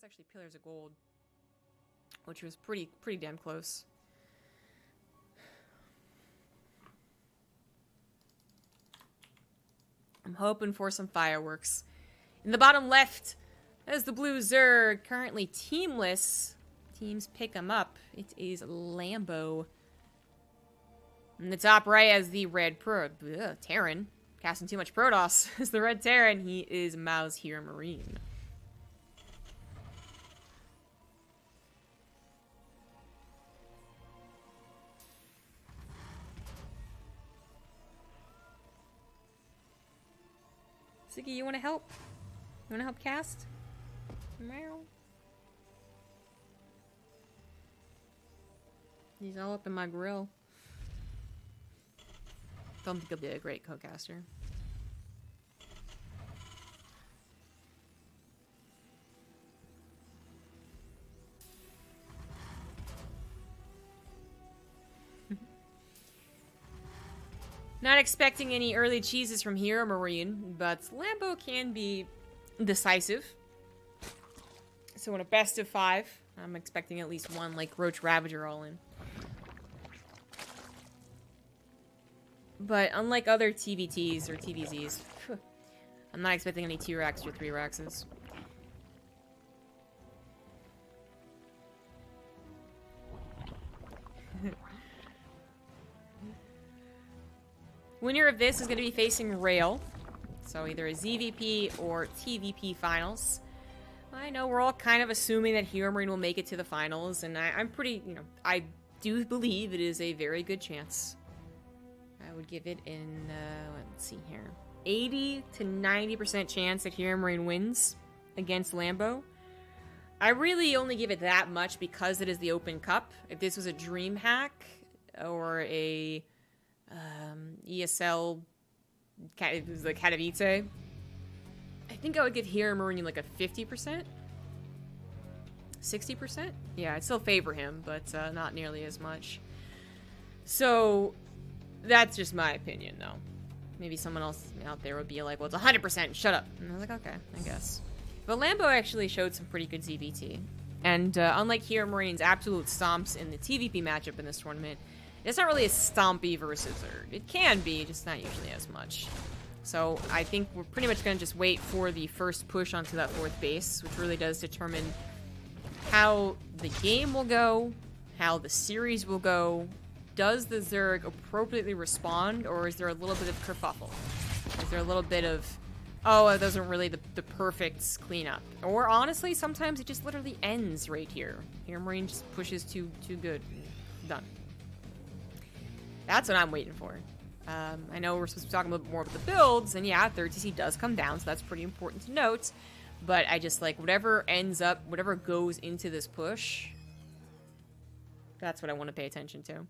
was actually Pillars of Gold, which was pretty damn close. I'm hoping for some fireworks. In the bottom left, there's the blue Zerg, currently teamless. Teams pick him up. It is Lambo. In the top right has the red Terran. Casting too much Protoss. Is the red Terran. He is Mao's HeRoMaRinE. Ziggy, you want to help? You want to help cast? Meow. He's all up in my grill. Don't think he'll be a great co-caster. Not expecting any early cheeses from HeRoMaRinE, but Lambo can be decisive. So in a best of 5, I'm expecting at least one, like, Roach Ravager all in. But unlike other TVTs or TvZs, I'm not expecting any 2-racks or 3-racks. Winner of this is going to be facing Rail. So either a ZVP or TVP finals. I know we're all kind of assuming that HeRoMaRinE will make it to the finals, and I'm pretty, you know, I do believe it is a very good chance. I would give it in, let's see here, 80 to 90% chance that HeRoMaRinE wins against Lambo. I really only give it that much because it is the Open Cup. If this was a Dream Hack or a ESL, it was like TvZ, I think I would give HeRoMaRinE like a 50%? 60%? Yeah, I'd still favor him, but not nearly as much. So that's just my opinion, though. Maybe someone else out there would be like, well, it's 100%, shut up. And I was like, okay, I guess. But Lambo actually showed some pretty good ZVT. And unlike HeRoMaRinE's absolute stomps in the TVP matchup in this tournament, it's not really a stompy versus Zerg. It can be, just not usually as much. So I think we're pretty much going to just wait for the first push onto that 4th base, which really does determine how the game will go, how the series will go. Does the Zerg appropriately respond, or is there a little bit of kerfuffle? Is there a little bit of, oh, it wasn't really the perfect cleanup? Or honestly, sometimes it just literally ends right here. HeRoMaRinE just pushes too good. Done. That's what I'm waiting for. I know we're supposed to be talking a little bit more about the builds, and yeah, 3rd CC does come down, so that's pretty important to note. But I just, like, whatever ends up, whatever goes into this push, that's what I want to pay attention to.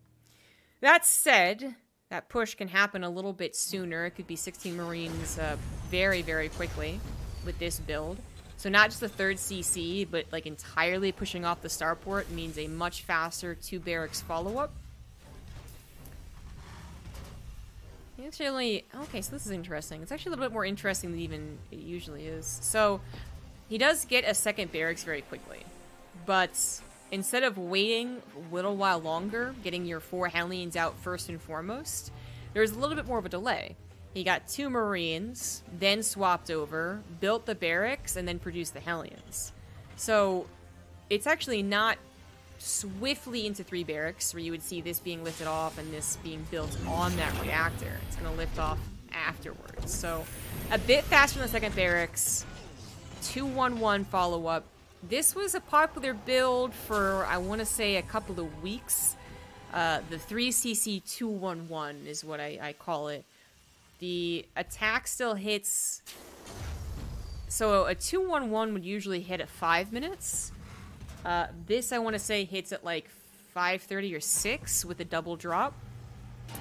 That said, that push can happen a little bit sooner. It could be 16 Marines very, very quickly with this build. So not just the 3rd CC, but, like, entirely pushing off the starport means a much faster 2 barracks follow-up. Actually, okay, so this is interesting. It's actually a little bit more interesting than even it usually is. So, he does get a 2nd barracks very quickly. But instead of waiting a little while longer, getting your 4 Hellions out first and foremost, there's a little bit more of a delay. He got 2 Marines, then swapped over, built the barracks, and then produced the Hellions. So, it's actually not swiftly into 3 barracks, where you would see this being lifted off and this being built on that reactor. It's going to lift off afterwards. So, a bit faster than the 2nd barracks. 2-1-1 follow-up. This was a popular build for, I want to say, a couple of weeks. The 3cc 2-1-1 is what I call it. The attack still hits... So, a 2-1-1 would usually hit at 5 minutes. This, I want to say, hits at like 5:30 or 6 with a double drop.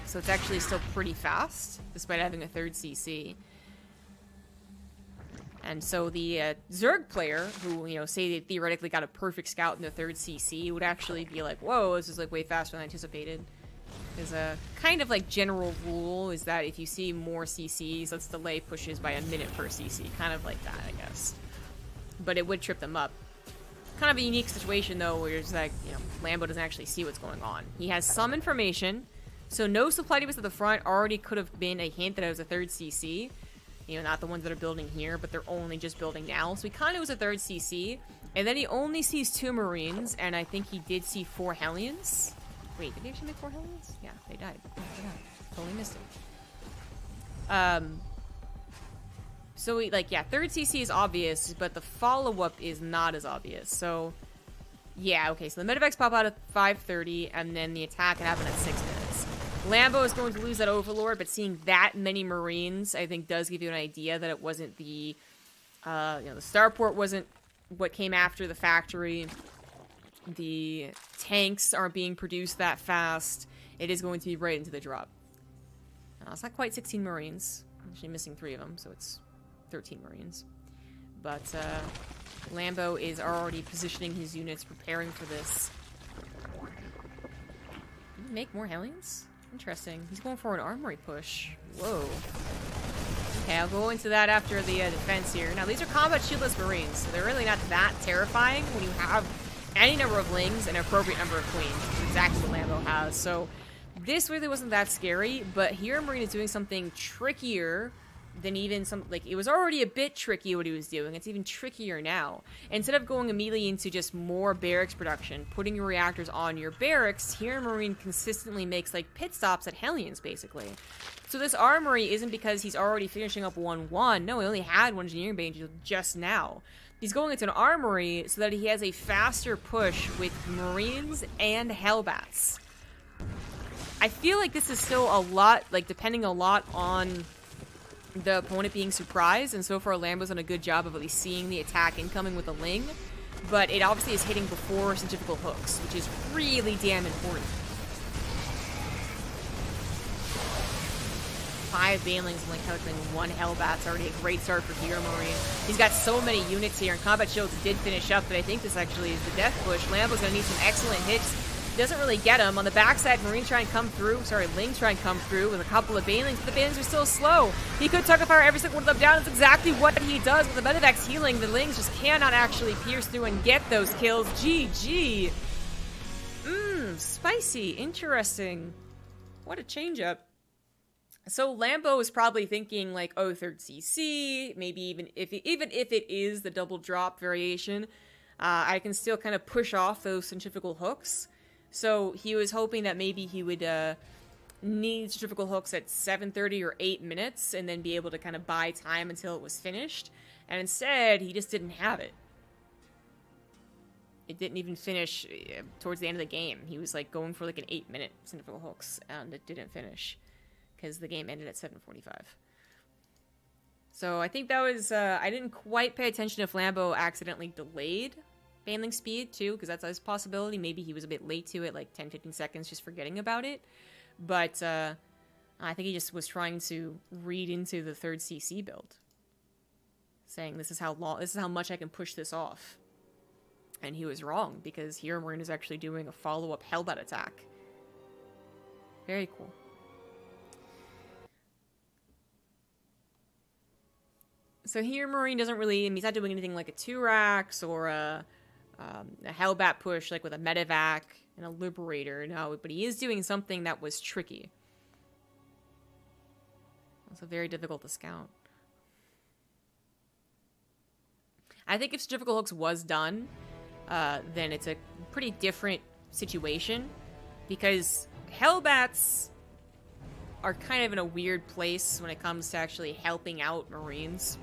So it's actually still pretty fast, despite having a 3rd CC. And so the Zerg player, who, you know, say they theoretically got a perfect scout in the 3rd CC, would actually be like, whoa, this is like way faster than I anticipated. There's a kind of like general rule is that if you see more CCs, let's delay pushes by a minute per CC. Kind of like that, I guess. But it would trip them up. kind of a unique situation, though, where it's like, you know, Lambo doesn't actually see what's going on. He has some information, so no supply depots at the front already could have been a hint that it was a third CC. You know, not the ones that are building here, but they're only just building now. So he kind of was a third CC, and then he only sees 2 Marines, and I think he did see 4 Hellions. Wait, did he actually make 4 Hellions? Yeah, they died. Oh, totally missed it. So, like, yeah, third CC is obvious, but the follow-up is not as obvious. So, yeah, okay, so the medevacs pop out at 5:30, and then the attack can happen at 6 minutes. Lambo is going to lose that Overlord, but seeing that many Marines, I think, does give you an idea that it wasn't the, you know, the starport wasn't what came after the factory. The tanks aren't being produced that fast. It is going to be right into the drop. It's not quite 16 Marines. I'm actually missing 3 of them, so it's 13 Marines. But Lambo is already positioning his units, preparing for this. Did he make more Hellions? Interesting. He's going for an armory push. Whoa. Okay, I'll go into that after the defense here. Now, these are combat shieldless Marines, so they're really not that terrifying when you have any number of Lings and an appropriate number of Queens, which is exactly what Lambo has. So, this really wasn't that scary, but HeRoMaRinE is doing something trickier than even some, like, it was already a bit tricky what he was doing. It's even trickier now. Instead of going immediately into just more barracks production, putting your reactors on your barracks, HeRoMaRinE consistently makes, like, pit stops at Hellions, basically. So this armory isn't because he's already finishing up 1-1. No, he only had 1 engineering bay just now. He's going into an armory so that he has a faster push with Marines and Hellbats. I feel like this is still a lot, like, depending a lot on the opponent being surprised, and so far Lambo's done a good job of at least seeing the attack incoming with a Ling, but it obviously is hitting before centrifugal hooks, which is really damn important. 5 Banelings and like Helic and 1 Hellbat's already a great start for HeRoMaRinE. He's got so many units here, and Combat Shields did finish up, but I think this actually is the death push. Lambo's gonna need some excellent hits. Doesn't really get him. On the backside, Marines try and come through. Sorry, Lings try and come through with a couple of Banelings, but the Banelings are still slow. He could target fire every single one of them down. That's exactly what he does. With the Medevac's healing, the Lings just cannot actually pierce through and get those kills. GG. Spicy. Interesting. What a change-up. So Lambo is probably thinking, like, oh, third CC, maybe even if it is the double drop variation, I can still kind of push off those centrifugal hooks. So he was hoping that maybe he would need centrifugal hooks at 7:30 or 8 minutes and then be able to kind of buy time until it was finished. And instead, he just didn't have it. It didn't even finish towards the end of the game. He was like going for like an 8-minute centrifugal hooks, and it didn't finish because the game ended at 7:45. So I think that was, I didn't quite pay attention if Lambo accidentally delayed Baneling speed, too, because that's a possibility. Maybe he was a bit late to it, like 10-15 seconds, just forgetting about it. But I think he just was trying to read into the third CC build, saying this is how much I can push this off. And he was wrong, because HeRoMaRinE is actually doing a follow-up Hellbat attack. Very cool. So HeRoMaRinE doesn't really, he's not doing anything like a 2-racks or a Hellbat push, like with a Medevac and a Liberator, no, but he is doing something that was tricky. Also very difficult to scout. I think if Centrifugal Hooks was done, then it's a pretty different situation, because Hellbats are kind of in a weird place when it comes to actually helping out Marines.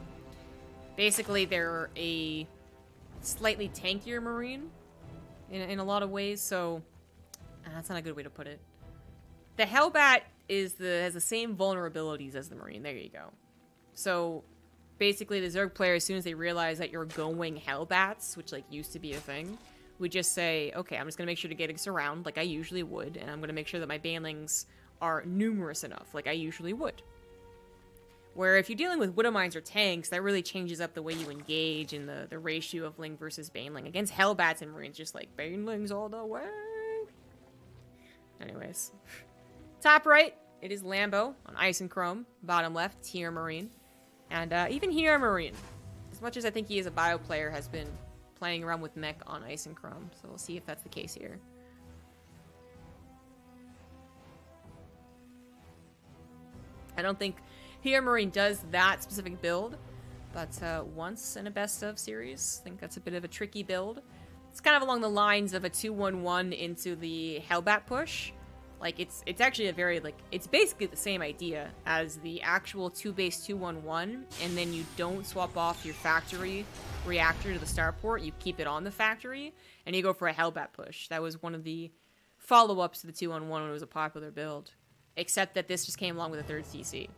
Basically, they're a slightly tankier Marine in a lot of ways, so that's not a good way to put it. The Hellbat has the same vulnerabilities as the Marine. There you go. So basically, the Zerg player, as soon as they realize that you're going Hellbats, which like used to be a thing, would just say, okay, I'm just gonna make sure to get us around like I usually would, and I'm gonna make sure that my Banelings are numerous enough like I usually would. Where if you're dealing with Widow Mines or tanks, that really changes up the way you engage in the ratio of Ling versus Baneling. Against Hellbats and Marines, just like Banelings all the way. Anyways. Top right, it is Lambo on Ice and Chrome. Bottom left, HeRoMaRinE. And even HeRoMaRinE, as much as I think he is a bio player, has been playing around with mech on Ice and Chrome. So we'll see if that's the case here. I don't think HeRoMaRinE does that specific build, but once in a best of series, I think that's a bit of a tricky build. It's kind of along the lines of a 2-1-1 into the Hellbat push. Like, it's actually a very, like, it's basically the same idea as the actual 2-base 2-1-1, and then you don't swap off your factory reactor to the starport, you keep it on the factory, and you go for a Hellbat push. That was one of the follow-ups to the 2-1-1 when it was a popular build. Except that this just came along with a third CC.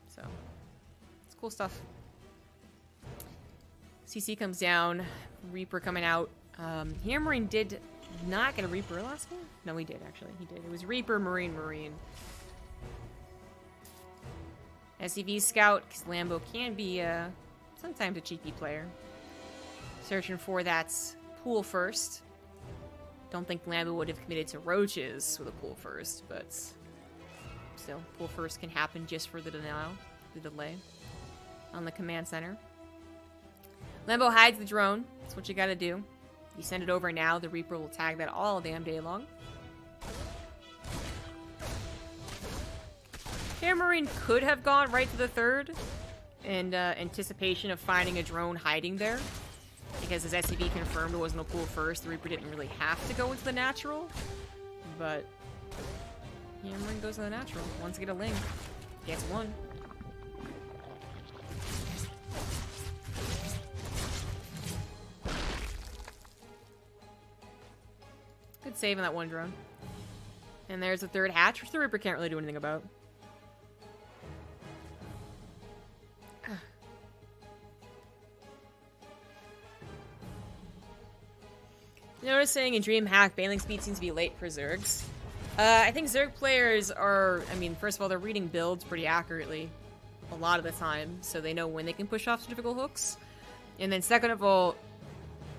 So, it's cool stuff. CC comes down, Reaper coming out. HeRoMaRinE did not get a Reaper last game? No, he did, actually. He did. It was Reaper, Marine. SCV Scout, because Lambo can be sometimes a cheeky player. Searching for that pool first. Don't think Lambo would have committed to roaches with a pool first, but still, pool first can happen just for the delay on the command center. Lambo hides the drone. That's what you gotta do. You send it over now, the Reaper will tag that all damn day long. HeRoMaRinE could have gone right to the third in anticipation of finding a drone hiding there. Because as SCV confirmed it wasn't a pool first, the Reaper didn't really have to go into the natural. But HeRoMaRinE goes to the natural. Wants to get a link. Gets one. Good save on that one drone. And there's the third hatch, which the Reaper can't really do anything about. Noticing in DreamHack, bailing speed seems to be late for Zergs. I think Zerg players are, I mean, first of all, they're reading builds pretty accurately a lot of the time, so they know when they can push off centrifugal hooks. And then second of all,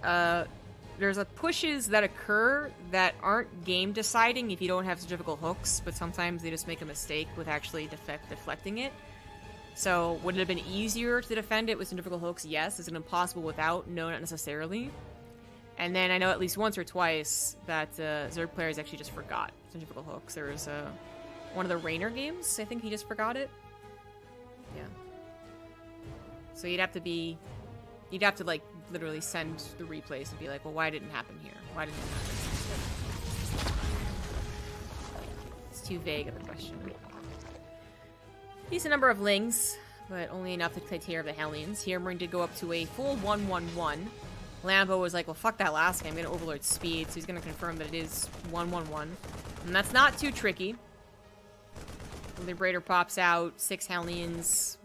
there's pushes that occur that aren't game deciding if you don't have centrifugal hooks, but sometimes they just make a mistake with actually deflecting it. So would it have been easier to defend it with centrifugal hooks? Yes. Is it impossible without? No, not necessarily. And then I know at least once or twice that Zerg players actually just forgot centrifugal hooks. There was one of the Rainer games, I think he just forgot it. Yeah. So you'd have to like literally send the replays and be like, well, why didn't it happen here? Why didn't it happen? It's too vague of a question. Decent number of Lings, but only enough to take care of the Hellions. HeRoMaRinE did go up to a full 1-1-1. Lambo was like, well, fuck that last game. I'm going to overload speed, so he's going to confirm that it is 1-1-1. And that's not too tricky. The Liberator pops out, 6 Hellions.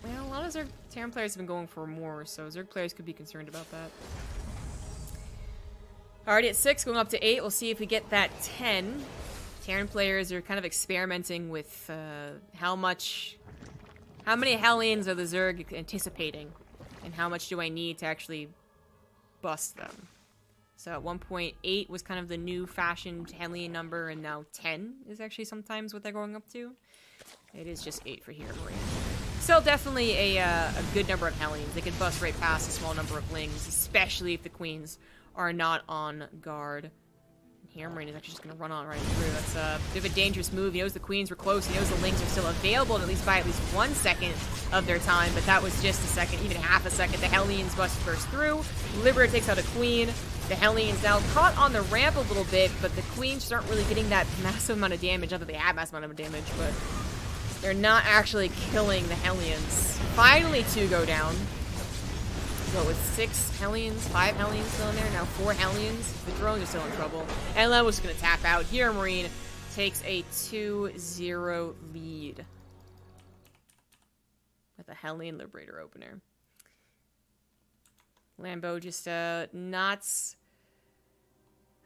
Well, a lot of Zerg Terran players have been going for more, so Zerg players could be concerned about that. Already at 6, going up to 8. We'll see if we get that 10. Terran players are kind of experimenting with how many Hellions are the Zerg anticipating, and how much do I need to actually bust them. So at 1.8 was kind of the new fashioned Hellion number, and now 10 is actually sometimes what they're going up to. It is just 8 for HeRoMaRinE. Still definitely a good number of Hellions. They can bust right past a small number of Lings, especially if the Queens are not on guard. HeRoMaRinE is actually just going to run on right through. That's a bit of a dangerous move. He knows the Queens were close. He knows the Lings are still available, at least by at least 1 second of their time, but that was just a second, even half a second. The Hellions bust first through. Liberator takes out a Queen. The Hellions now caught on the ramp a little bit, but the Queens just aren't really getting that massive amount of damage. Not that they have massive amount of damage, but they're not actually killing the Hellions. Finally, 2 go down. So with 6 Hellions, 5 Hellions still in there, now 4 Hellions. The drones are still in trouble. And Lambo's going to tap out. HeRoMaRinE takes a 2-0 lead with a Hellion Liberator opener. Lambo just not...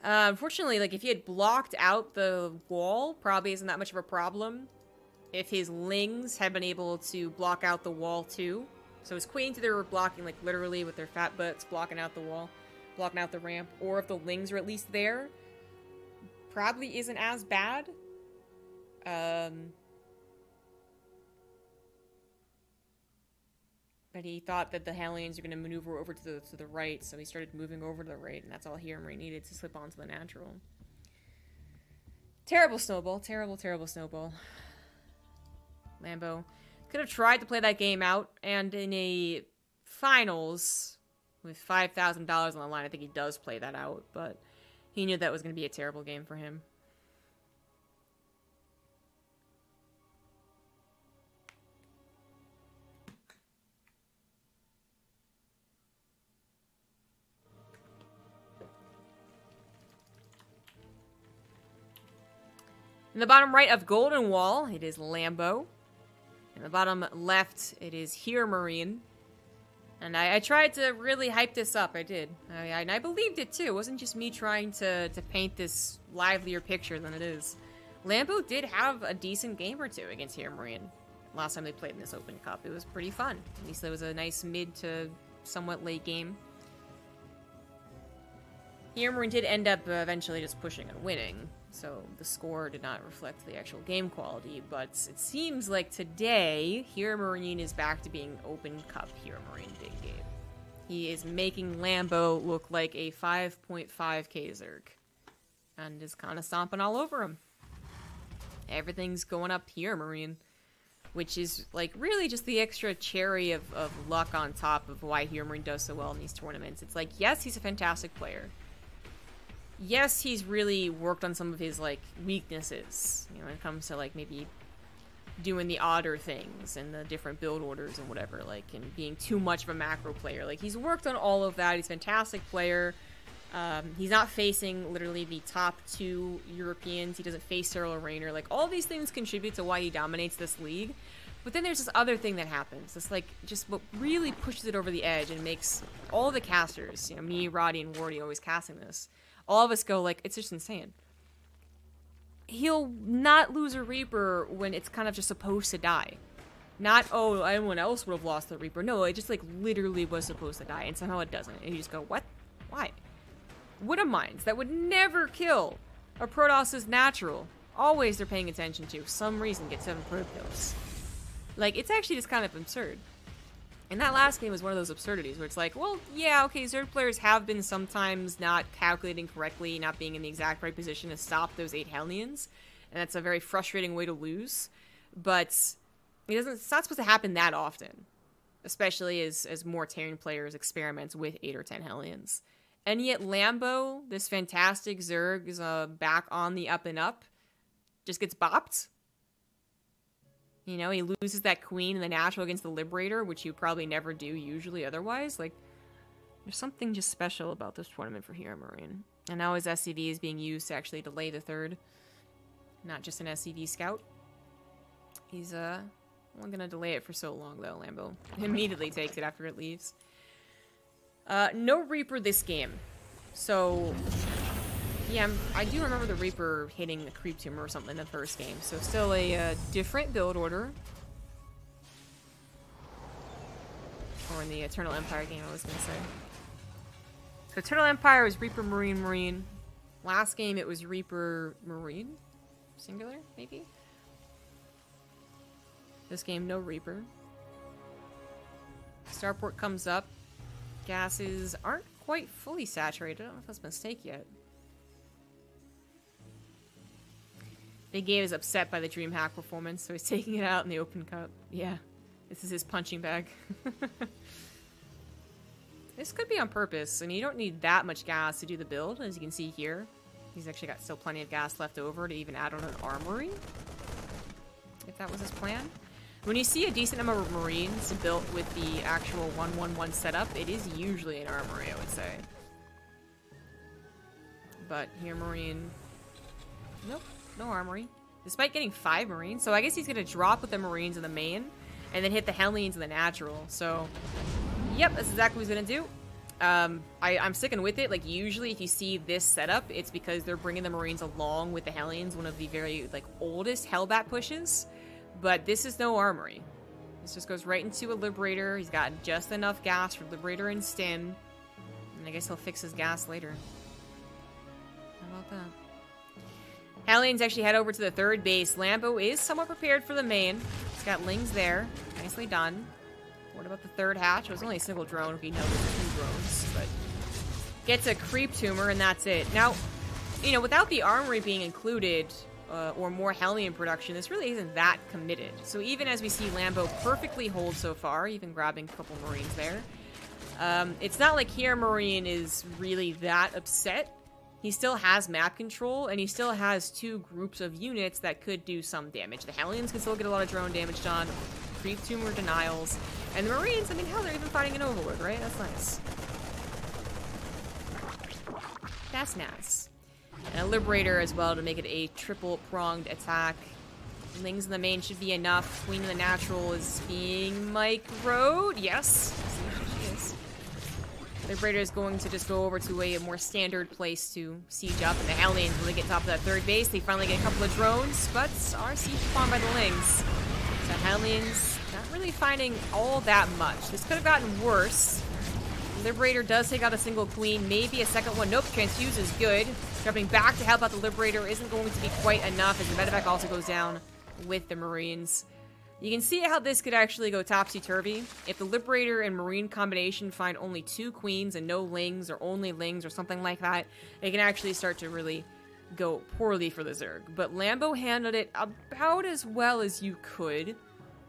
unfortunately, like, if he had blocked out the wall, probably isn't that much of a problem. If his Lings had been able to block out the wall too. So his Queens either were blocking, like, literally with their fat butts, blocking out the wall, blocking out the ramp, or if the Lings are at least there, probably isn't as bad. But But he thought that the Hellions were going to maneuver over to the right, so he started moving over to the right, and that's all HeRoMaRinE needed to slip onto the natural. Terrible snowball. Terrible, terrible snowball. Lambo could have tried to play that game out, and in a finals with $5,000 on the line, I think he does play that out, but he knew that was going to be a terrible game for him. In the bottom right of Golden Wall, it is Lambo. In the bottom left, it is HeRoMaRinE. And I tried to really hype this up, I did. And I believed it too. It wasn't just me trying to paint this livelier picture than it is. Lambo did have a decent game or two against HeRoMaRinE. Last time they played in this Open Cup. It was pretty fun. At least it was a nice mid to somewhat late game. HeRoMaRinE did end up eventually just pushing and winning. So the score did not reflect the actual game quality, but it seems like today, HeRoMaRinE is back to being Open Cup HeRoMaRinE big game. He is making Lambo look like a 5.5k Zerg, and is kind of stomping all over him. Everything's going up HeRoMaRinE, which is like really just the extra cherry of luck on top of why HeRoMaRinE does so well in these tournaments. It's like, yes, he's a fantastic player. Yes, he's really worked on some of his, like, weaknesses, you know, when it comes to, like, maybe doing the odder things and the different build orders and whatever, like, and being too much of a macro player. Like, he's worked on all of that. He's a fantastic player. He's not facing, literally, the top 2 Europeans. He doesn't face HeRoMaRinE. Like, all these things contribute to why he dominates this league. But then there's this other thing that happens. It's, like, just what really pushes it over the edge and makes all the casters, you know, me, Roddy, and Wardy always casting this, all of us go, like, it's just insane. He'll not lose a Reaper when it's kind of just supposed to die. Not, oh, anyone else would have lost the Reaper. No, it just, like, literally was supposed to die, and somehow it doesn't. And you just go, what? Why? Widow Mines that would never kill a Protoss's natural. Always they're paying attention to, for some reason, get 7 Pro kills. Like, it's actually just kind of absurd. And that last game was one of those absurdities where it's like, well, yeah, okay, Zerg players have been sometimes not calculating correctly, not being in the exact right position to stop those 8 Hellions, and that's a very frustrating way to lose. But it's not supposed to happen that often, especially as more Terran players experiment with 8 or 10 Hellions. And yet Lambo, this fantastic Zerg, is back on the up and up, just gets bopped. You know, he loses that queen in the natural against the Liberator, which you probably never do usually otherwise. Like, there's something just special about this tournament for HeRoMaRinE. And now his SCV is being used to actually delay the third. Not just an SCV scout. He's, only gonna delay it for so long, though, Lambo. Immediately takes it after it leaves. No Reaper this game. So, yeah, I do remember the Reaper hitting the Creep Tumor or something in the first game. So still a different build order. Or in the Eternal Empire game, I was going to say. So Eternal Empire was Reaper, Marine, Marine. Last game it was Reaper, Marine. Singular, maybe? This game, no Reaper. Starport comes up. Gases aren't quite fully saturated. I don't know if that's a mistake yet. Big Game is upset by the DreamHack performance, so he's taking it out in the Open Cup. Yeah, this is his punching bag. This could be on purpose. I mean, you don't need that much gas to do the build, as you can see here. He's actually got still plenty of gas left over to even add on an armory, if that was his plan. When you see a decent number of Marines built with the actual 1-1-1 setup, it is usually an armory, I would say. But HeRoMaRinE... Nope. No armory. Despite getting 5 Marines. So I guess he's going to drop with the Marines in the main. And then hit the Hellions in the natural. So, yep, that's exactly what he's going to do. I'm sticking with it. Like, usually if you see this setup, it's because they're bringing the Marines along with the Hellions. One of the very, like, oldest Hellbat pushes. But this is no armory. This just goes right into a Liberator. He's got just enough gas for Liberator and Stim. And I guess he'll fix his gas later. How about that? Hellions actually head over to the third base. Lambo is somewhat prepared for the main. He's got Lings there. Nicely done. What about the third hatch? It was only a single drone. Okay, no, there's 2 drones, but gets a creep tumor, and that's it. Now, you know, without the armory being included, or more Hellion production, this really isn't that committed. So even as we see Lambo perfectly hold so far, even grabbing a couple Marines there, it's not like HeRoMaRinE is really that upset. He still has map control, and he still has 2 groups of units that could do some damage. The Hellions can still get a lot of drone damage done, creep tumor denials, and the Marines, I mean, hell, they're even fighting an Overlord, right? That's nice. That's nice. And a Liberator as well to make it a triple-pronged attack. Lings in the main should be enough. Queen of the Natural is being microed. Yes. She is. Liberator is going to just go over to a more standard place to siege up. And the Hellions, when they get top of that third base, they finally get a couple of drones, but are sieged upon by the Lings. So Hellions not really finding all that much. This could have gotten worse. Liberator does take out a single queen, maybe a second one. Nope, transfuse is good. Jumping back to help out the Liberator isn't going to be quite enough, as the medevac also goes down with the Marines. You can see how this could actually go topsy-turvy. If the Liberator and Marine combination find only 2 queens and no Lings, or only Lings, or something like that, it can actually start to really go poorly for the Zerg. But Lambo handled it about as well as you could.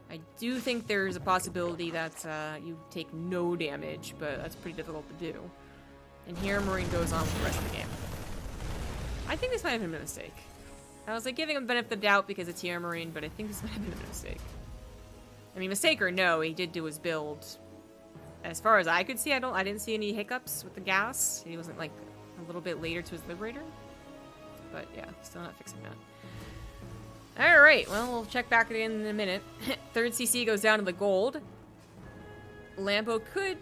I do think there's a possibility that you take no damage, but that's pretty difficult to do. And HeRoMaRinE goes on with the rest of the game. I think this might have been a mistake. I was like giving him the benefit of the doubt because it's HeRoMaRinE, but I think this might have been a mistake. I mean, mistake or no, he did do his build. As far as I could see, I didn't see any hiccups with the gas. He wasn't like a little bit later to his Liberator. But yeah, still not fixing that. Alright, well, we'll check back in a minute. Third CC goes down to the gold. Lambo could...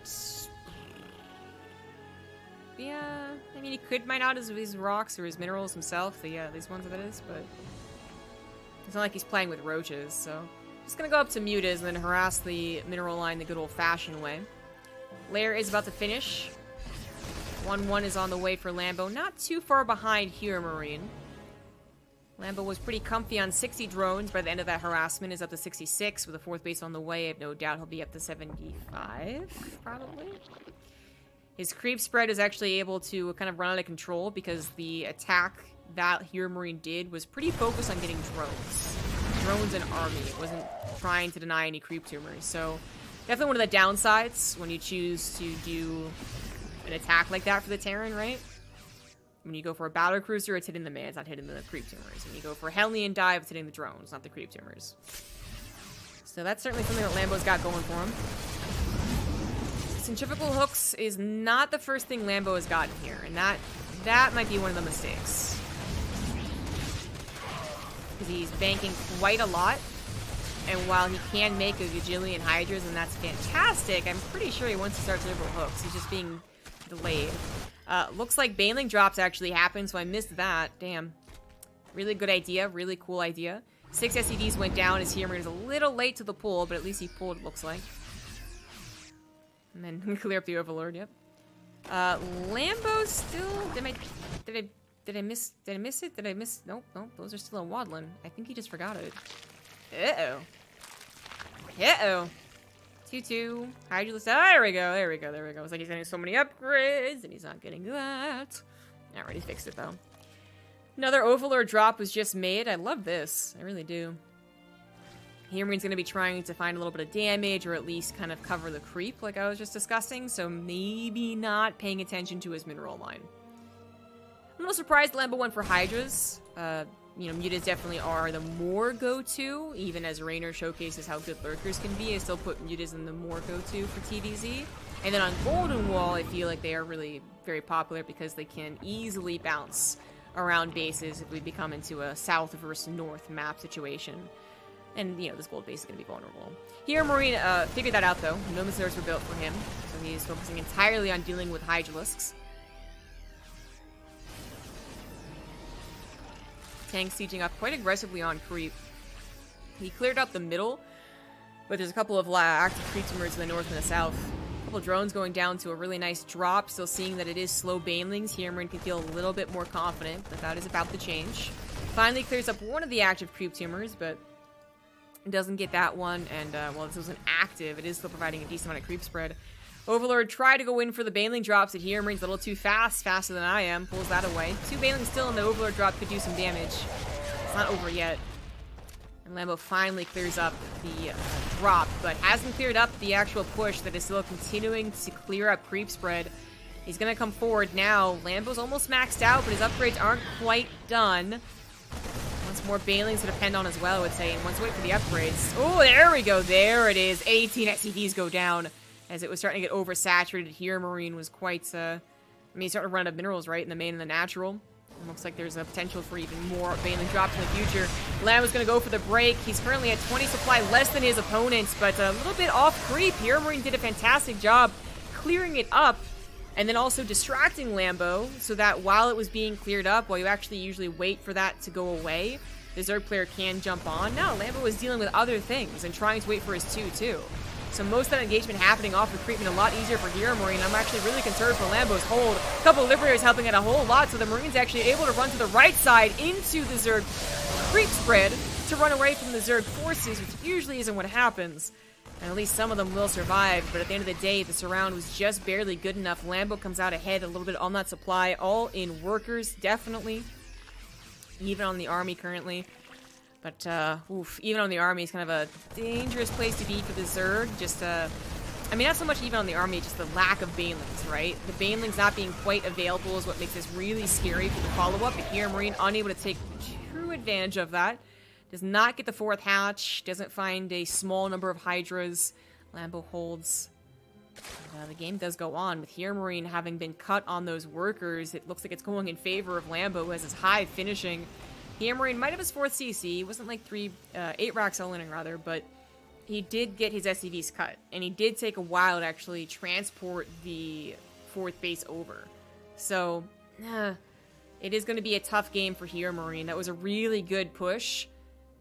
Yeah, I mean, he could mine out his rocks or his minerals himself. These ones that is, but... It's not like he's playing with roaches, so... Just gonna go up to Mutas and then harass the mineral line the good old-fashioned way. Lair is about to finish. 1-1 is on the way for Lambo. Not too far behind HeRoMaRinE. Lambo was pretty comfy on 60 drones by the end of that harassment. Is up to 66 with a 4th base on the way. I have no doubt he'll be up to 75, probably. His creep spread is actually able to kind of run out of control because the attack that HeRoMaRinE did was pretty focused on getting drones. Drones and army. It wasn't trying to deny any creep tumors. So definitely one of the downsides when you choose to do an attack like that for the Terran, right? When you go for a battle cruiser, it's hitting the man, it's not hitting the creep tumors. When you go for a Hellion dive, it's hitting the drones, not the creep tumors. So that's certainly something that Lambo's got going for him. Centrifugal hooks is not the first thing Lambo has gotten here, and that might be one of the mistakes. Because he's banking quite a lot, and while he can make a gajillion Hydras, and that's fantastic, I'm pretty sure he wants to start centrifugal hooks. He's just being delayed. Looks like Baneling drops actually happened, so I missed that. Damn. Really good idea. Really cool idea. 6 SCVs went down as HeRoMaRinE is a little late to the pull, but at least he pulled, it looks like. And then clear up the Overlord, yep. Lambo still... Did I miss it? Did I miss... Nope, those are still on Wadlin. I think he just forgot it. Uh-oh. Uh-oh. 2-2. Hydrolist. There we go. It's like he's getting so many upgrades, and he's not getting that. Already fixed it, though. Another Overlord drop was just made. I love this. I really do. HeRoMaRiNE's going to be trying to find a little bit of damage, or at least kind of cover the creep, like I was just discussing, so maybe not paying attention to his mineral line. I'm a little surprised Lambo went for Hydras. You know, Mutas definitely are the more go-to, even as Raynor showcases how good Lurkers can be. I still put Mutas in the more go-to for TvZ. And then on Golden Wall, I feel like they are really very popular because they can easily bounce around bases if we become into a south versus north map situation. And, you know, this gold base is going to be vulnerable. HeRoMaRinE figured that out, though. No missiles were built for him, so he's focusing entirely on dealing with Hydralisks. Tank sieging up quite aggressively on creep. He cleared up the middle, but there's a couple of active creep tumors in the north and the south. A couple drones going down to a really nice drop. Still seeing that it is slow banelings. HeRoMaRinE can feel a little bit more confident that that is about to change. Finally clears up one of the active creep tumors, but Doesn't get that one, and, well, this wasn't active. It is still providing a decent amount of creep spread. Overlord tried to go in for the Baneling drops at HeRoMaRiNE's a little too fast, faster than I am. Pulls that away. 2 Banelings still, and the Overlord drop could do some damage. It's not over yet. And Lambo finally clears up the drop, but hasn't cleared up the actual push that is still continuing to clear up creep spread. He's going to come forward now. Lambo's almost maxed out, but his upgrades aren't quite done. Wants more Banelings to depend on as well, I would say, and wants to wait for the upgrades. Oh, there we go. There it is. 18 SCVs go down as it was starting to get oversaturated. HeRoMaRiNE was quite, I mean, he's starting to run out of minerals, right, in the main and the natural. It looks like there's a potential for even more Baneling drops in the future. Lambo's going to go for the break. He's currently at 20 supply, less than his opponents, but a little bit off creep. HeRoMaRiNE did a fantastic job clearing it up and then also distracting Lambo so that while it was being cleared up, while you actually usually wait for that to go away, the Zerg player can jump on. No, Lambo was dealing with other things and trying to wait for his 2-2. So most of that engagement happening off the creep made a lot easier for HeRoMaRiNE. I'm actually really concerned for Lambo's hold. A couple of Liberators helping out a whole lot, so the Marine's actually able to run to the right side into the Zerg creep spread to run away from the Zerg forces, which usually isn't what happens. And at least some of them will survive, but at the end of the day, the surround was just barely good enough. Lambo comes out ahead a little bit on that supply, all in workers, definitely. Even on the army currently. But, oof, even on the army is kind of a dangerous place to be for the Zerg. Just, I mean, not so much even on the army, just the lack of Banelings, right? The Banelings not being quite available is what makes this really scary for the follow-up. But HeRoMaRiNE unable to take true advantage of that. Does not get the 4th hatch. Doesn't find a small number of Hydras. Lambo holds. The game does go on. With HeRoMaRiNE having been cut on those workers, it looks like it's going in favor of Lambo, who has his high finishing. HeRoMaRiNE might have his 4th CC. It wasn't like 8 racks all-inning, rather, but he did get his SCVs cut. And he did take a while to actually transport the 4th base over. So, it is going to be a tough game for HeRoMaRiNE. That was a really good push.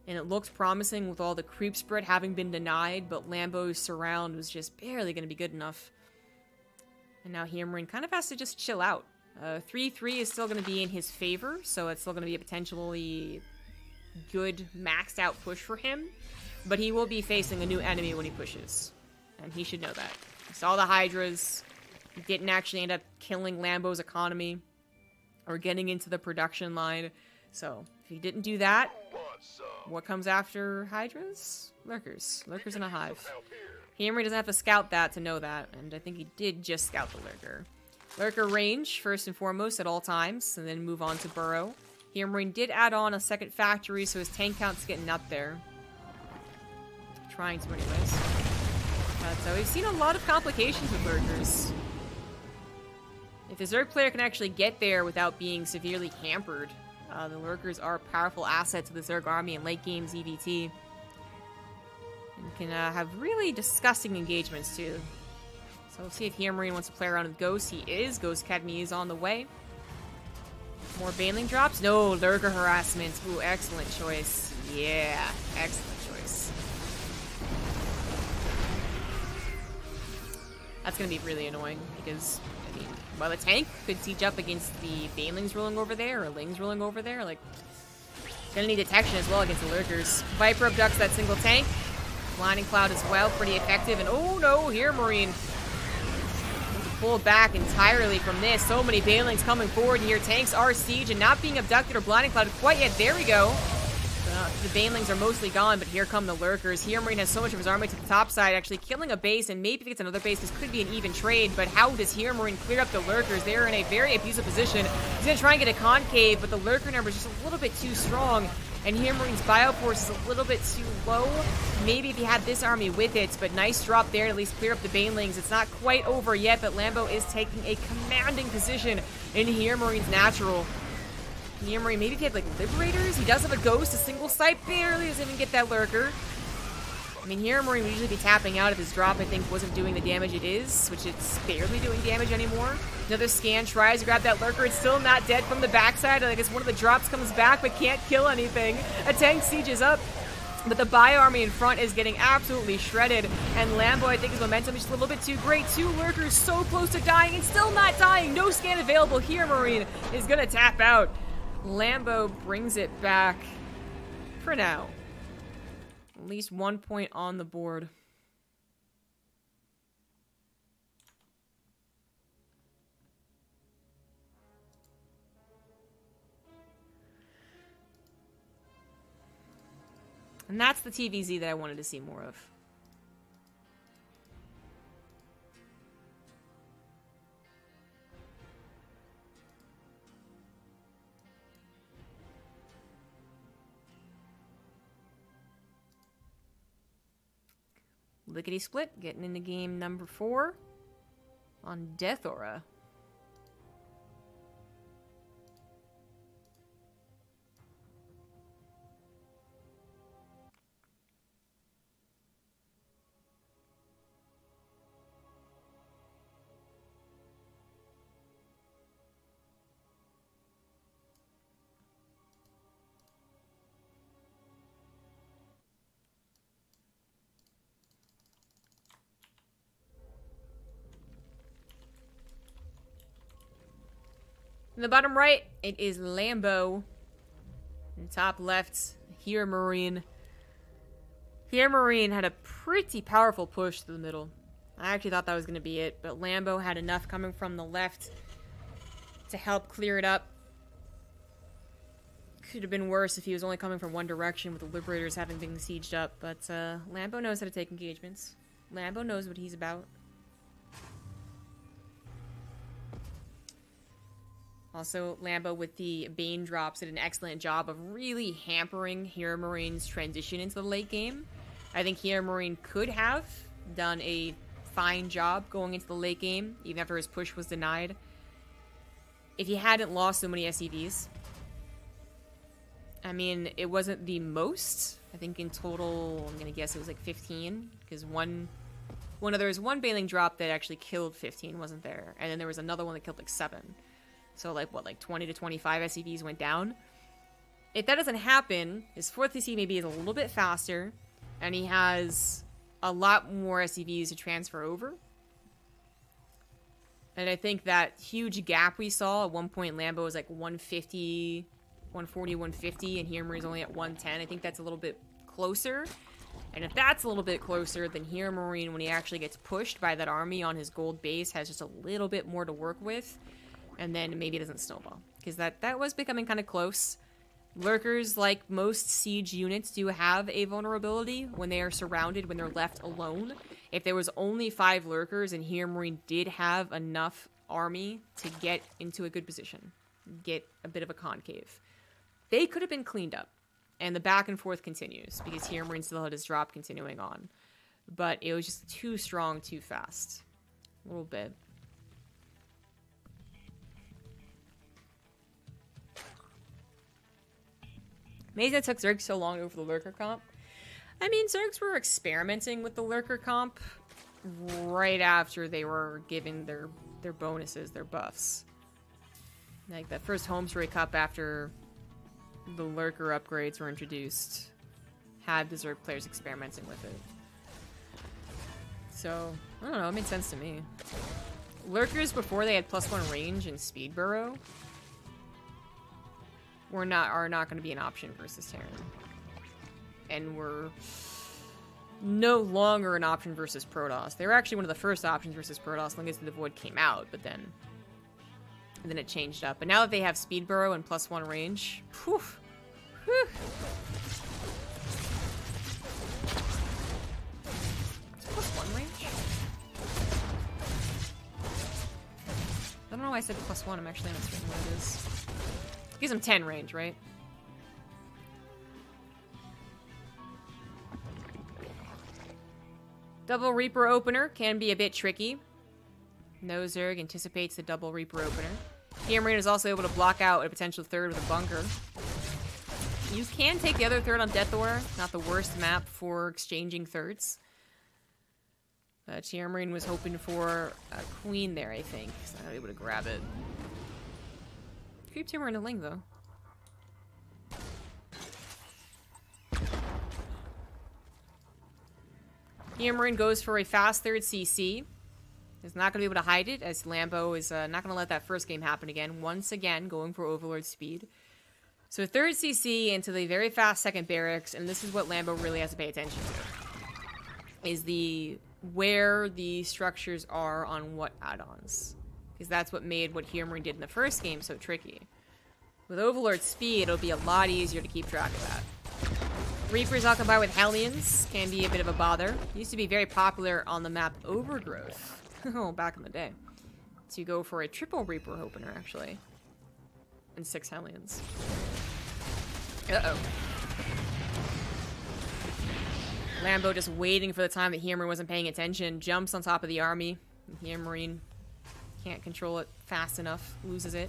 And it looked promising with all the creep spread having been denied, but Lambo's surround was just barely going to be good enough. And now HeRoMaRiNE kind of has to just chill out. 3-3 is still going to be in his favor, so it's still going to be a potentially good maxed out push for him. But he will be facing a new enemy when he pushes. And he should know that. He saw the Hydras. He didn't actually end up killing Lambo's economy or getting into the production line. So, if he didn't do that, what comes after Hydras? Lurkers. Lurkers in a hive. HeRoMaRiNE doesn't have to scout that to know that, and I think he did just scout the Lurker. Lurker range, first and foremost, at all times, and then move on to Burrow. HeRoMaRiNE did add on a 2nd factory, so his tank count's getting up there. Trying to, anyways. So we've seen a lot of complications with Lurkers. If the Zerg player can actually get there without being severely hampered, the Lurkers are a powerful asset to the Zerg army in late game ZVT. And can have really disgusting engagements, too. So we'll see if HeRoMaRiNE wants to play around with Ghost. He is. Ghost Academy is on the way. More Baneling drops? No, Lurker harassment. Ooh, excellent choice. Yeah, excellent choice. That's going to be really annoying because, I mean, while the tank could siege up against the Banelings rolling over there or Lings rolling over there, like, gonna need detection as well against the Lurkers. Viper abducts that single tank. Blinding Cloud as well, pretty effective. And oh no, HeRoMaRiNE pull back entirely from this. So many Banelings coming forward here. Tanks are siege and not being abducted or Blinding Cloud quite yet. There we go. The Banelings are mostly gone, but here come the Lurkers. HeRoMaRiNE has so much of his army to the top side, actually killing a base, and maybe if he gets another base, this could be an even trade, but how does HeRoMaRiNE clear up the Lurkers? They're in a very abusive position. He's going to try and get a concave, but the Lurker number is just a little bit too strong, and HeRoMaRiNE's Bioforce is a little bit too low. Maybe if he had this army with it, but nice drop there to at least clear up the Banelings. It's not quite over yet, but Lambo is taking a commanding position in HeRoMaRiNE's natural. HeRoMaRiNE, maybe if he had, like, Liberators? He does have a Ghost, a single site, barely doesn't even get that Lurker. I mean, HeRoMaRiNE would usually be tapping out if his drop, I think, wasn't doing the damage it is, which it's barely doing damage anymore. Another scan tries to grab that Lurker. It's still not dead from the backside. I guess one of the drops comes back, but can't kill anything. A tank sieges up. But the Bio army in front is getting absolutely shredded. And Lambo, I think his momentum is just a little bit too great. 2 Lurkers so close to dying and still not dying. No scan available. HeRoMaRiNE is going to tap out. Lambo brings it back for now. least 1 point on the board. And that's the TvZ that I wanted to see more of. Lickety split, getting into game number 4 on Death Aura. In the bottom right, it is Lambo. In the top left, HeRoMaRinE. HeRoMaRinE had a pretty powerful push to the middle. I actually thought that was going to be it, but Lambo had enough coming from the left to help clear it up. Could have been worse if he was only coming from one direction with the Liberators having been sieged up, but Lambo knows how to take engagements. Lambo knows what he's about. Also, Lambo with the Bane drops did an excellent job of really hampering HeRoMaRinE's transition into the late game. I think HeRoMaRinE could have done a fine job going into the late game, even after his push was denied, if he hadn't lost so many SCVs. I mean, it wasn't the most. I think in total, I'm going to guess it was like 15, because there was one Baneling drop that actually killed 15, wasn't there? And then there was another one that killed like 7. So, like, what, like 20 to 25 SCVs went down? If that doesn't happen, his 4th CC maybe is a little bit faster, and he has a lot more SCVs to transfer over. And I think that huge gap we saw, at one point Lambo was like 150, 140, 150, and HeRoMaRinE's only at 110. I think that's a little bit closer. And if that's a little bit closer, then HeRoMaRinE, when he actually gets pushed by that army on his gold base, has just a little bit more to work with. And then maybe it doesn't snowball. Because that was becoming kind of close. Lurkers, like most siege units, do have a vulnerability when they are surrounded, when they're left alone. If there was only 5 lurkers and HeRoMaRinE did have enough army to get into a good position, get a bit of a concave, they could have been cleaned up. And the back and forth continues, because HeRoMaRinE still had his drop continuing on. But it was just too strong, too fast. A little bit. Amazing it took Zerg so long over the Lurker comp. I mean, Zergs were experimenting with the Lurker comp right after they were giving their bonuses, their buffs. Like, that first Home Story Cup after the Lurker upgrades were introduced had the Zerg players experimenting with it. So, I don't know, it made sense to me. Lurkers, before they had +1 range and speed burrow, are not going to be an option versus Terran. And were no longer an option versus Protoss. They were actually one of the first options versus Protoss long as the Void came out, but then it changed up. But now that they have speed burrow and +1 range, whew, whew. It's +1 range? I don't know why I said +1. I'm actually not certain what it is. Gives him 10 range, right? Double Reaper opener can be a bit tricky. No Zerg anticipates the double Reaper opener. HeRoMaRinE is also able to block out a potential 3rd with a bunker. You can take the other 3rd on Death Aura. Not the worst map for exchanging 3rds. But HeRoMaRinE was hoping for a queen there, I think. So I'm not able to grab it. Creep Tumor in a Ling, though. HeRoMaRinE goes for a fast 3rd CC. Is not going to be able to hide it, as Lambo is not going to let that first game happen again. Once again, going for Overlord speed. So 3rd CC into the very fast 2nd barracks, and this is what Lambo really has to pay attention to. Is where the structures are on what add-ons. Because that's what made what HeRoMaRinE did in the first game so tricky. With Overlord speed, it'll be a lot easier to keep track of that. Reapers all combined with Hellions can be a bit of a bother. Used to be very popular on the map Overgrowth. Oh, back in the day. To go for a triple Reaper opener, actually. And 6 Hellions. Uh-oh. Lambo just waiting for the time that HeRoMaRinE wasn't paying attention. Jumps on top of the army. HeRoMaRinE can't control it fast enough. Loses it.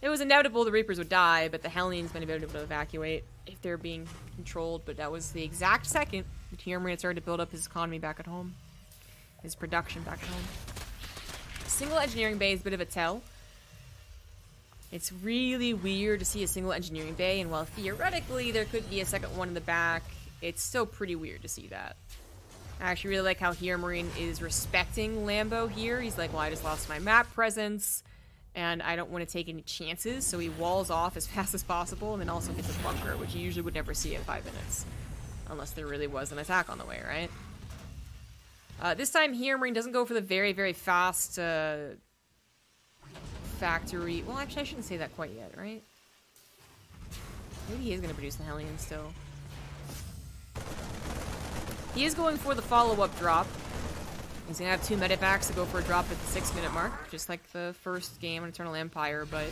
It was inevitable the Reapers would die, but the Hellions might have been able to evacuate if they're being controlled. But that was the exact second that HeRoMaRinE had started to build up his economy back at home. His production back at home. Single engineering bay is a bit of a tell. It's really weird to see a single engineering bay, and while theoretically there could be a second one in the back, it's still pretty weird to see that. I actually really like how HeRoMaRinE is respecting Lambo here. He's like, well, I just lost my map presence, and I don't want to take any chances, so he walls off as fast as possible, and then also hits a bunker, which you usually would never see at 5 minutes. Unless there really was an attack on the way, right? This time, HeRoMaRinE doesn't go for the very, very fast factory. Well, actually, I shouldn't say that quite yet, right? Maybe he is going to produce the Hellions still. He is going for the follow-up drop. He's going to have 2 medevacts to go for a drop at the 6-minute mark, just like the first game on Eternal Empire, but...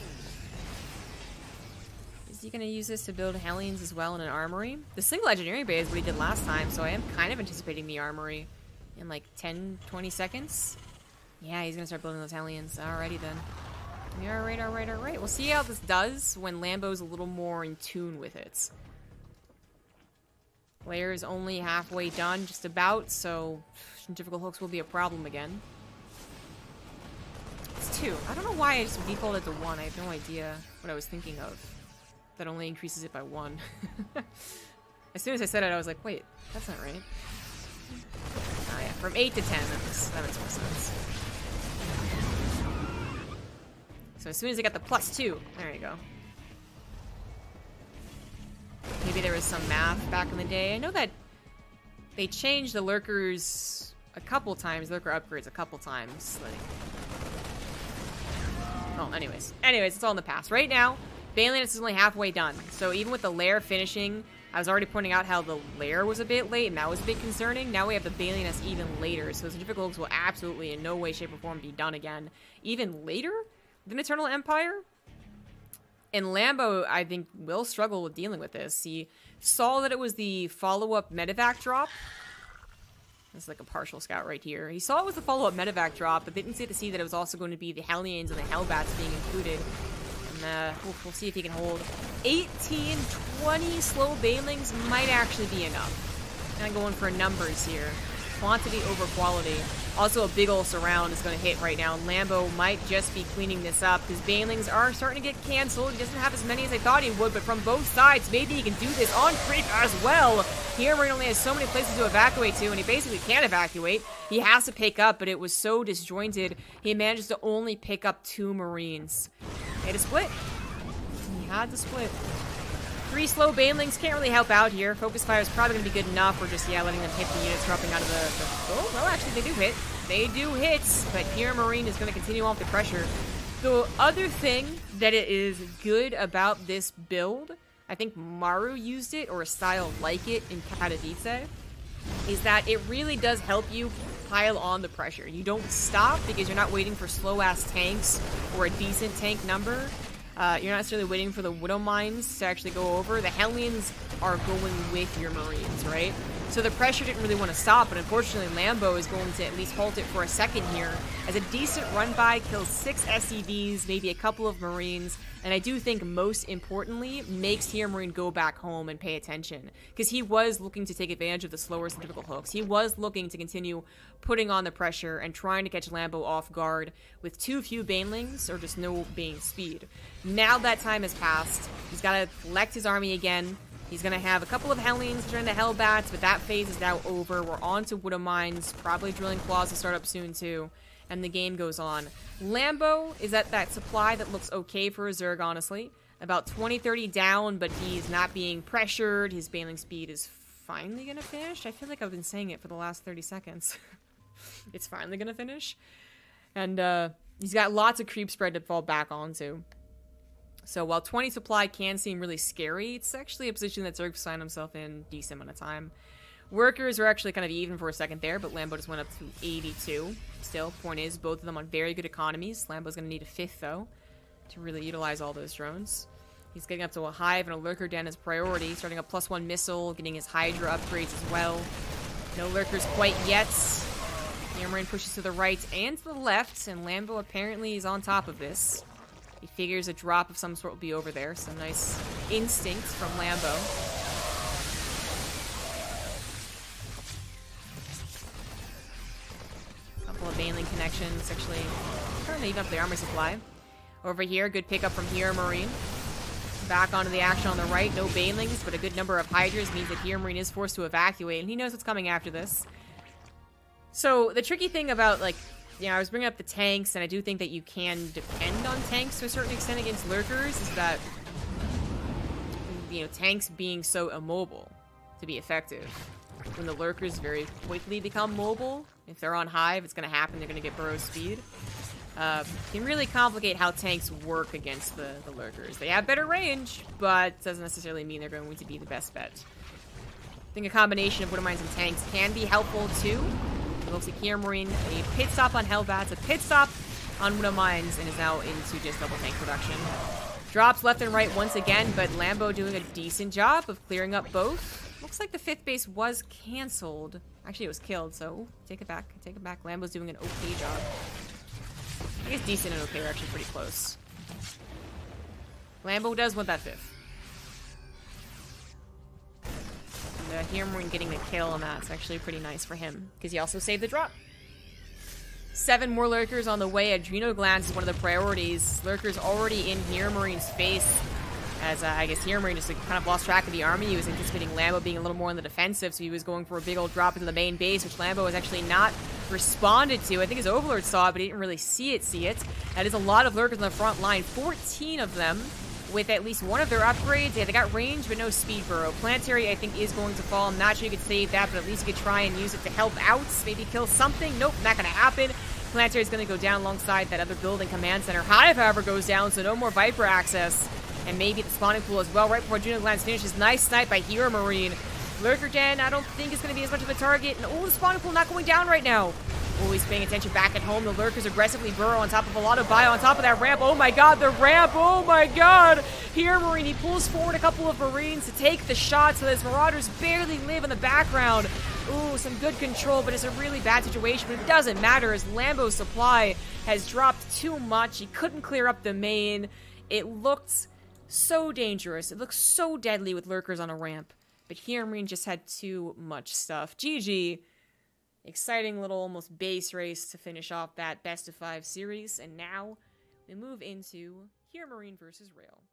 Is he going to use this to build Hellions as well in an armory? The single engineering bay is what he did last time, so I am kind of anticipating the armory in like 10, 20 seconds. Yeah, he's going to start building those Hellions. Alrighty then. Alright, alright, alright. We'll see how this does when Lambo's a little more in tune with it. Layer is only halfway done, just about, so centrifugal hooks will be a problem again. It's 2. I don't know why I just defaulted to 1. I have no idea what I was thinking of. That only increases it by 1. As soon as I said it, I was like, wait, that's not right. Oh yeah, from 8 to 10, that makes more sense. So as soon as I got the +2, there you go. Maybe there was some math back in the day. I know that they changed the lurkers a couple times, lurker upgrades a couple times. Like... Oh, anyways, it's all in the past. Right now, Baneliness is only halfway done. So even with the lair finishing, I was already pointing out how the lair was a bit late, and that was a bit concerning. Now we have the Baneliness even later, so Centrifugal Hooks will absolutely in no way, shape, or form be done again. Even later than Eternal Empire? And Lambo, I think, will struggle with dealing with this. He saw that it was the follow-up medevac drop. That's like a partial scout right here. He saw it was the follow-up medevac drop, but didn't get to see that it was also going to be the Hellions and the Hellbats being included. And we'll see if he can hold. 18, 20 slow banelings might actually be enough. I'm going for numbers here. Quantity over quality. Also, a big ol' surround is going to hit right now. Lambo might just be cleaning this up because banelings are starting to get canceled. He doesn't have as many as I thought he would, but from both sides, maybe he can do this on creep as well. HeRoMaRinE only has so many places to evacuate to, and he basically can't evacuate. He has to pick up, but it was so disjointed, he manages to only pick up 2 Marines. He had to split. He had to split. 3 slow banelings can't really help out here. Focus fire is probably going to be good enough. We're just, letting them hit the units dropping out of the... Oh, well, actually, they do hit. They do hit, but HeRoMaRinE is going to continue off the pressure. The other thing that it is good about this build, I think Maru used it, or a style like it in TvZ, is that it really does help you pile on the pressure. You don't stop because you're not waiting for slow-ass tanks or a decent tank number. You're not necessarily waiting for the Widow Mines to actually go over. The Hellions are going with your Marines, right? So the pressure didn't really want to stop, but unfortunately Lambo is going to at least halt it for a second here. As a decent run-by, kills 6 SCVs, maybe a couple of Marines, and I do think most importantly, makes HeRoMaRinE go back home and pay attention. Because he was looking to take advantage of the slower centrifugal hooks. He was looking to continue putting on the pressure and trying to catch Lambo off guard with too few banelings, or just no bane speed. Now that time has passed, he's got to collect his army again. He's going to have a couple of Hellions to turn to Hellbats, but that phase is now over. We're on to Widow Mines, probably Drilling Claws to start up soon too, and the game goes on. Lambo is at that supply that looks okay for a Zerg, honestly. About 20-30 down, but he's not being pressured. His bailing speed is finally gonna finish. I feel like I've been saying it for the last 30 seconds. It's finally gonna finish. And he's got lots of creep spread to fall back onto. So while 20 supply can seem really scary, it's actually a position that Zerg's signed himself in a decent amount of time. Workers are actually kind of even for a second there, but Lambo just went up to 82. Still, point is, both of them on very good economies. Lambo's going to need a 5th, though, to really utilize all those drones. He's getting up to a hive and a lurker den as priority, starting a +1 missile, getting his Hydra upgrades as well. No lurkers quite yet. HeRoMaRinE pushes to the right and to the left, and Lambo apparently is on top of this. He figures a drop of some sort will be over there. Some nice instincts from Lambo. Couple of bailing connections, actually currently even up the armor supply. Over here, good pickup from HeRoMaRinE. Back onto the action on the right, no bailings, but a good number of Hydras means that HeRoMaRinE is forced to evacuate, and he knows what's coming after this. So, the tricky thing about, like, you know, I was bringing up the tanks, and I do think that you can depend on tanks to a certain extent against lurkers, is that, you know, tanks being so immobile to be effective. When the lurkers very quickly become mobile, if they're on hive, it's going to happen, they're going to get burrow speed. Can really complicate how tanks work against the lurkers. They have better range, but doesn't necessarily mean they're going to be the best bet. I think a combination of Widowmines and tanks can be helpful too. It looks like HeRoMaRinE, a pit stop on Hellbats, a pit stop on Widowmines, and is now into just double tank production. Drops left and right once again, but Lambo doing a decent job of clearing up both. Looks like the 5th base was cancelled. Actually, it was killed, so take it back. Take it back. Lambo's doing an okay job. I guess decent and okay are actually pretty close. Lambo does want that 5th. And HeRoMaRinE getting the kill on that's actually pretty nice for him, because he also saved the drop. 7 more lurkers on the way. Adrenal glands is one of the priorities. Lurkers already in HeRoMaRinE's face. As I guess HeRoMaRinE just kind of lost track of the army. He was anticipating Lambo being a little more on the defensive, so he was going for a big old drop into the main base, which Lambo was actually not responded to. I think his Overlord saw it, but he didn't really see it. That is a lot of lurkers on the front line. 14 of them with at least one of their upgrades. Yeah, they got range, but no speed burrow. Planetary, I think, is going to fall. I'm not sure you could save that, but at least you could try and use it to help out. Maybe kill something. Nope, not going to happen. Planetary is going to go down alongside that other building command center. Hive, however, goes down, so no more Viper access. And maybe the spawning pool as well, right before Adrenal Glands finishes. Nice snipe by HeRoMaRinE. Lurker Den, I don't think is going to be as much of a target. And oh, the spawning pool not going down right now. Always paying attention back at home. The lurkers aggressively burrow on top of a lot of bio on top of that ramp. Oh my god, the ramp! Oh my god! HeRoMaRinE, he pulls forward a couple of Marines to take the shot so that his Marauders barely live in the background. Ooh, some good control, but it's a really bad situation. But it doesn't matter as Lambo's supply has dropped too much. He couldn't clear up the main. It looked so dangerous. It looked so deadly with lurkers on a ramp. But HeRoMaRinE just had too much stuff. GG. Exciting little almost base race to finish off that best of 5 series. And now we move into HeRoMaRinE versus Rail.